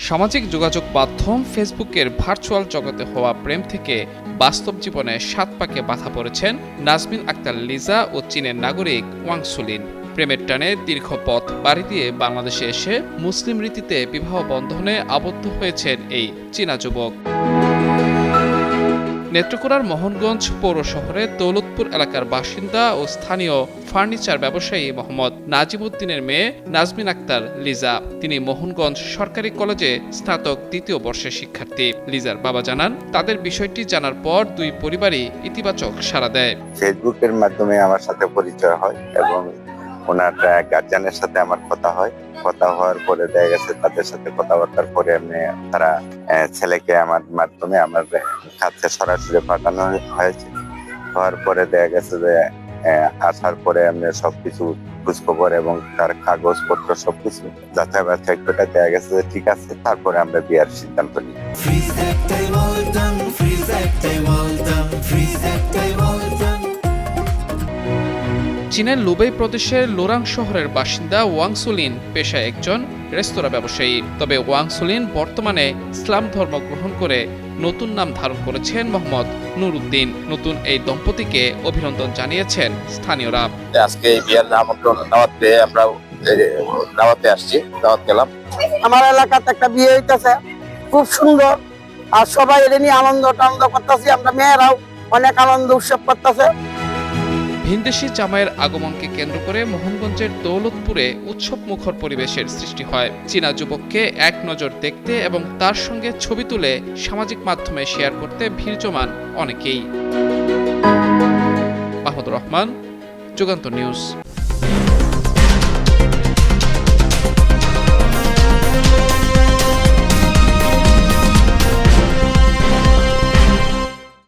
সামাজিক যোগাযোগ মাধ্যম ফেসবুকের ভার্চুয়াল জগতে হওয়া প্রেম থেকে বাস্তব জীবনে ৭ পাকে বাধা পড়েছেন নাজমিন আক্তার লিজা ও চীনের নাগরিক ওয়াং সুলিন। প্রেমের টানে দীর্ঘ পথ পাড়ি দিয়ে বাংলাদেশে এসে মুসলিম রীতিতে বিবাহ বন্ধনে আবদ্ধ হয়েছেন এই চীনা যুবক। নেত্রকোনার মোহনগঞ্জ পৌর শহরের দৌলতপুর এলাকার বাসিন্দা ও স্থানীয় ফার্নিচার ব্যবসায়ী মোহাম্মদ নাজিমউদ্দিনের মেয়ে নাজমিন আক্তার লিজা। তিনি মোহনগঞ্জ সরকারি কলেজে স্নাতক ২য় বর্ষের শিক্ষার্থী। লিজার বাবা জানান, তাদের বিষয়টি জানার পর দুই পরিবারই ইতিবাচক সাড়া দেয়। ফেসবুকের মাধ্যমে আমার সাথে পরিচয় হয় এবং ওনার গার্জিয়ানের সাথে আমার কথা হওয়ার পরে দেখা গেছে তাদের সাথে কথাবার্তার পরে তারা ছেলেকে আমার মাধ্যমে আমার কাছে সরাসরি পাঠানো হয়েছে। হওয়ার পরে দেখা গেছে যে আসার পরে সবকিছু খোঁজখবর এবং তার কাগজপত্র সবকিছু যাচাই বাছাই করে দেখা গেছে যে ঠিক আছে, তারপরে আমরা বিয়ার সিদ্ধান্ত নিই। চীনের লুবেই প্রদেশের লোরাং শহরের বাসিন্দা ওয়াং সুলিন পেশায় একজন রেস্তোরাঁ ব্যবসায়ী। তবে ওয়াং সুলিন বর্তমানে ইসলাম ধর্ম গ্রহণ করে নতুন নাম ধারণ করেছেন মোহাম্মদ নুরউদ্দিন। নতুন এই দম্পতিকে অভিনন্দন জানিয়েছেন স্থানীয়রা। আজকে এই বিয়ার আমন্ত্রণ দাওয়াত পেয়ে আমরা দাওয়াতে আসছি, দাওয়াত গেলাম। আমার এলাকাতে একটা বিয়ে হইতেছে, খুব সুন্দর, আর সবাই এটা নিয়ে আনন্দ করতেছি। আমরা মেয়েরাও অনেক আনন্দ উৎসব করতেছে। ভিনদেশি জামাইয়ের আগমনকে কেন্দ্র করে মোহনগঞ্জের দৌলতপুরে উৎসব মুখর পরিবেশের সৃষ্টি হয়। চীনা যুবককে এক নজর দেখতে এবং তার সঙ্গে ছবি তুলে সামাজিক মাধ্যমে শেয়ার করতে ভিড় জমান অনেকেই। মাহমুদুর রহমান, যুগান্তর নিউজ।